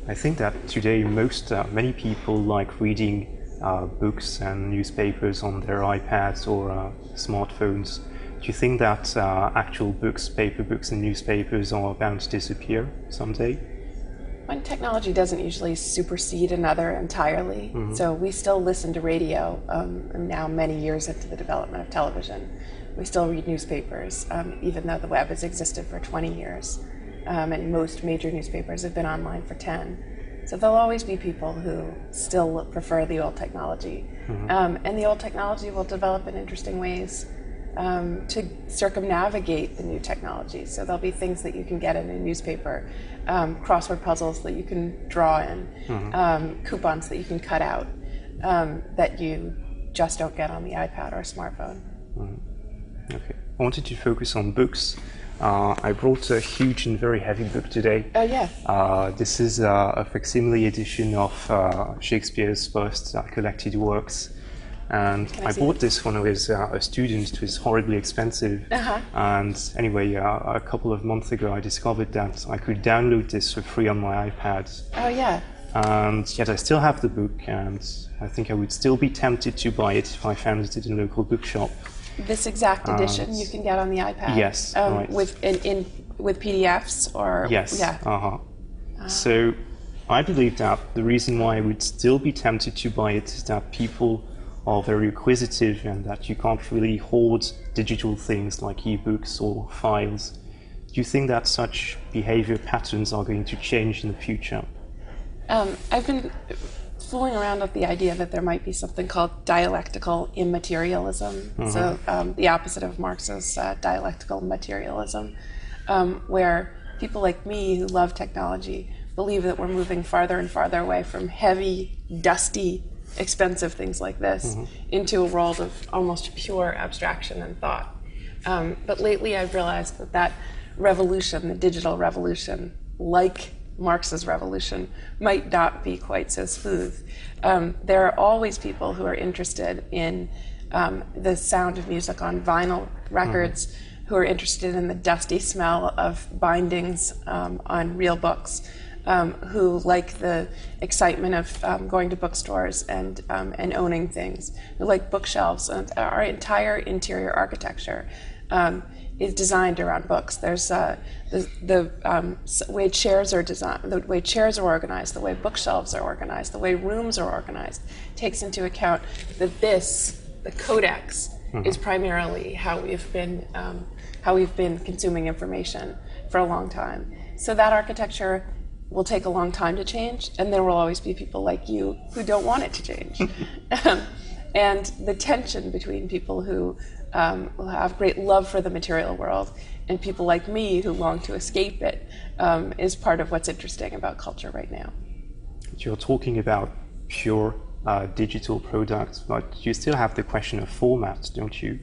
I think that today many people like reading books and newspapers on their iPads or smartphones. Do you think that actual books, paper books and newspapers are bound to disappear someday? One technology doesn't usually supersede another entirely. So we still listen to radio, now many years into the development of television. We still read newspapers, even though the web has existed for 20 years. And most major newspapers have been online for 10. So there'll always be people who still prefer the old technology. And the old technology will develop in interesting ways to circumnavigate the new technology. So there'll be things that you can get in a newspaper, crossword puzzles that you can draw in, coupons that you can cut out, that you just don't get on the iPad or smartphone. Okay. I wanted to focus on books. I brought a huge and very heavy book today. Oh, yeah. This is a facsimile edition of Shakespeare's first collected works. And I bought this when I was a student. It was horribly expensive. And anyway, a couple of months ago, I discovered that I could download this for free on my iPad. Oh, yeah. And yet I still have the book, and I think I would still be tempted to buy it if I found it in a local bookshop. This exact edition you can get on the iPad? Yes, right. With PDFs or? Yes. Yeah. So I believe that the reason why I would still be tempted to buy it is that people are very acquisitive and that you can't really hoard digital things like ebooks or files. Do you think that such behavior patterns are going to change in the future? I've been fooling around with the idea that there might be something called dialectical immaterialism. So the opposite of Marx's dialectical materialism, where people like me who love technology believe that we're moving farther and farther away from heavy, dusty, expensive things like this into a world of almost pure abstraction and thought. But lately I've realized that that revolution, the digital revolution, like Marx's revolution, might not be quite so smooth. There are always people who are interested in the sound of music on vinyl records, who are interested in the dusty smell of bindings on real books, who like the excitement of going to bookstores and owning things, who like bookshelves. And our entire interior architecture is designed around books. There's the way chairs are designed, the way chairs are organized, the way bookshelves are organized, the way rooms are organized, takes into account that the codex, is primarily how we've been consuming information for a long time. So that architecture will take a long time to change, and there will always be people like you who don't want it to change. And the tension between people who have great love for the material world and people like me who long to escape it is part of what's interesting about culture right now. You're talking about pure digital products, but you still have the question of format, don't you?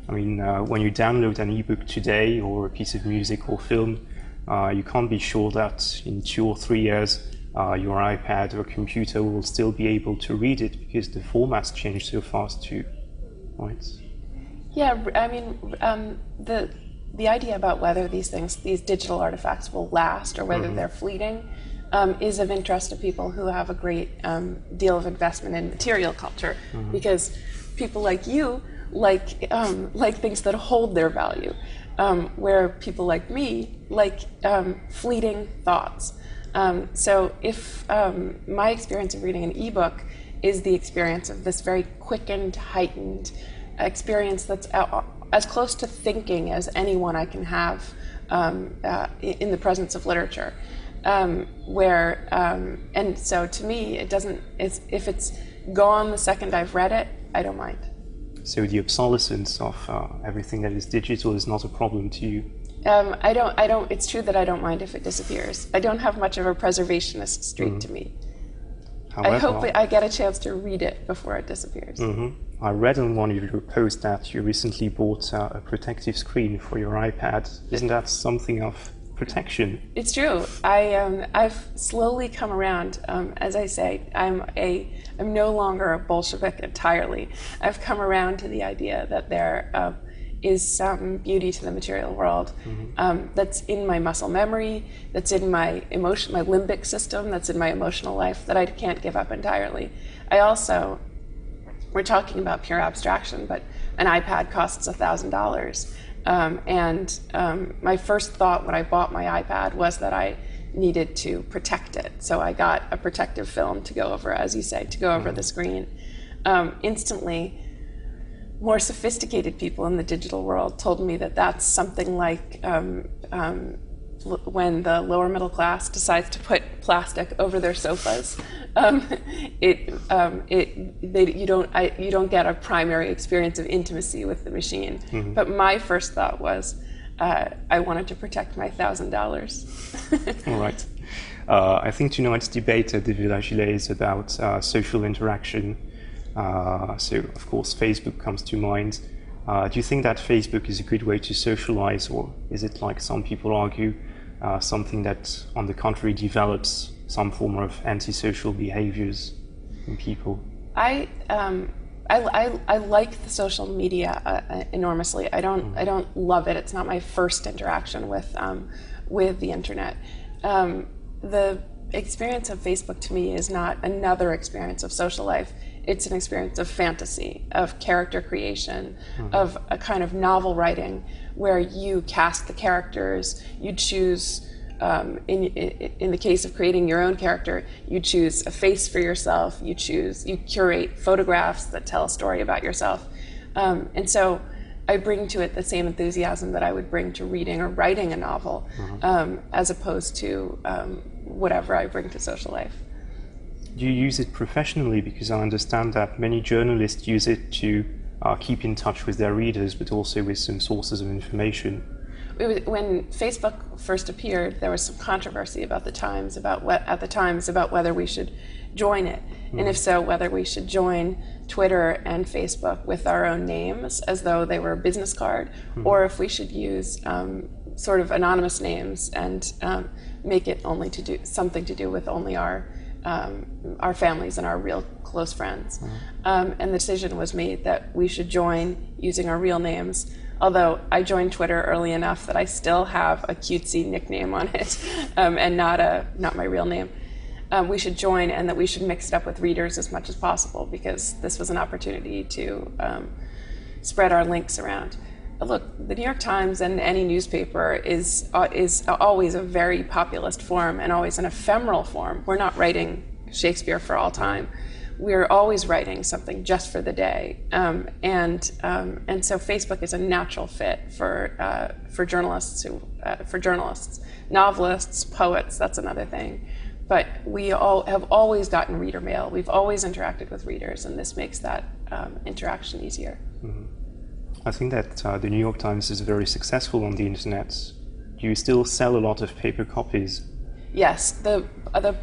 I mean, when you download an ebook today or a piece of music or film, you can't be sure that in 2 or 3 years your iPad or computer will still be able to read it because the formats change so fast too, right? Yeah, I mean, the idea about whether these digital artifacts will last or whether they're fleeting is of interest to people who have a great deal of investment in material culture, because people like you like things that hold their value, where people like me like fleeting thoughts. So if my experience of reading an ebook is the experience of this very quickened, heightened experience that's as close to thinking as anyone I can have in the presence of literature, and so to me it doesn't, if it's gone the second I've read it, I don't mind. So the obsolescence of everything that is digital is not a problem to you? I don't, it's true that I don't mind if it disappears. I don't have much of a preservationist streak to me. However, I hope I get a chance to read it before it disappears. I read on one of your posts that you recently bought a protective screen for your iPad. Isn't that something of protection? It's true. I've slowly come around. As I say, I'm no longer a Bolshevik entirely. I've come around to the idea that there is some beauty to the material world that's in my muscle memory, that's in my my limbic system, that's in my emotional life that I can't give up entirely. I also, we're talking about pure abstraction, but an iPad costs $1,000. My first thought when I bought my iPad was that I needed to protect it. So I got a protective film to go over, as you say, to go over the screen. Instantly, more sophisticated people in the digital world told me that that's something like when the lower middle class decides to put plastic over their sofas. You don't get a primary experience of intimacy with the machine. But my first thought was, I wanted to protect my $1,000. All right. I think tonight's debate at the Villa Gilet is about social interaction. So, of course, Facebook comes to mind. Do you think that Facebook is a good way to socialize, or is it, like some people argue, something that, on the contrary, develops some form of antisocial behaviors in people? I like the social media enormously. I don't love it. It's not my first interaction with the internet. The experience of Facebook to me is not another experience of social life. It's an experience of fantasy, of character creation, of a kind of novel writing where you cast the characters, you choose, in the case of creating your own character, you choose a face for yourself, you curate photographs that tell a story about yourself. And so I bring to it the same enthusiasm that I would bring to reading or writing a novel, as opposed to whatever I bring to social life. Do you use it professionally? Because I understand that many journalists use it to keep in touch with their readers, but also with some sources of information. When Facebook first appeared, there was some controversy about the Times about whether we should join it, and if so, whether we should join Twitter and Facebook with our own names as though they were a business card, or if we should use sort of anonymous names and make it only to do something to do with only our families and our real close friends. And the decision was made that we should join using our real names, although I joined Twitter early enough that I still have a cutesy nickname on it, and not my real name. We should join, and that we should mix it up with readers as much as possible, because this was an opportunity to spread our links around. Look, the New York Times and any newspaper is always a very populist form and always an ephemeral form. We're not writing Shakespeare for all time. We're always writing something just for the day, and so Facebook is a natural fit for journalists novelists, poets. That's another thing. But we all have always gotten reader mail. We've always interacted with readers, and this makes that interaction easier. I think that the New York Times is very successful on the internet. Do you still sell a lot of paper copies? Yes, the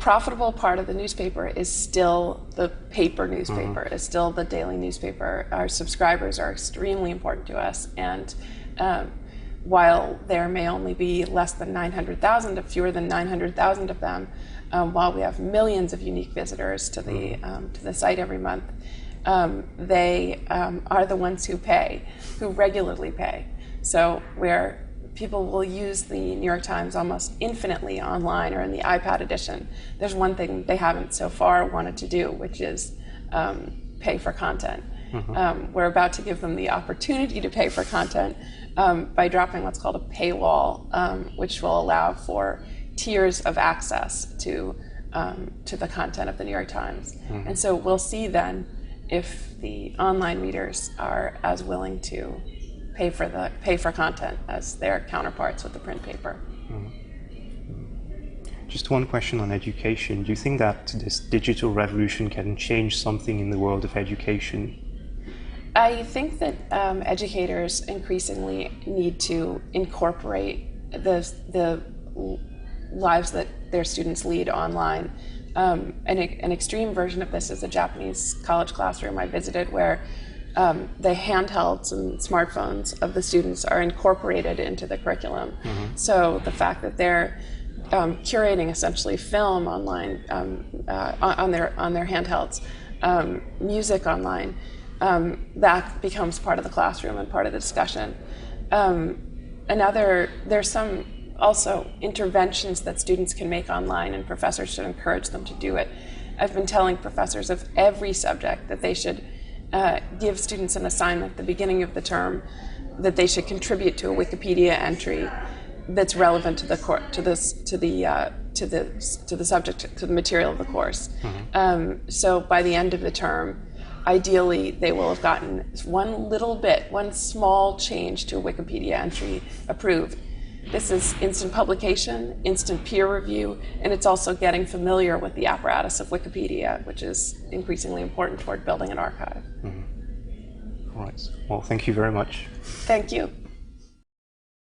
profitable part of the newspaper is still the paper newspaper, is still the daily newspaper. Our subscribers are extremely important to us, and while there may only be less than 900,000, fewer than 900,000 of them, while we have millions of unique visitors to the site every month, they are the ones who regularly pay. So where people will use the New York Times almost infinitely online or in the iPad edition, there's one thing they haven't so far wanted to do, which is pay for content. We're about to give them the opportunity to pay for content by dropping what's called a paywall, which will allow for tiers of access to the content of the New York Times. And so we'll see then if the online readers are as willing to pay for content as their counterparts with the print paper. Just one question on education. Do you think that this digital revolution can change something in the world of education? I think that educators increasingly need to incorporate the lives that their students lead online. An extreme version of this is a Japanese college classroom I visited, where the handhelds and smartphones of the students are incorporated into the curriculum. So the fact that they're curating essentially film online on their handhelds, music online, that becomes part of the classroom and part of the discussion. There's some also interventions that students can make online, and professors should encourage them to do it. I've been telling professors of every subject that they should give students an assignment at the beginning of the term that they should contribute to a Wikipedia entry that's relevant to the subject, to the material of the course. So by the end of the term, ideally they will have gotten one small change to a Wikipedia entry approved. This is instant publication, instant peer review, and it's also getting familiar with the apparatus of Wikipedia, which is increasingly important toward building an archive. All right. Well, thank you very much. Thank you.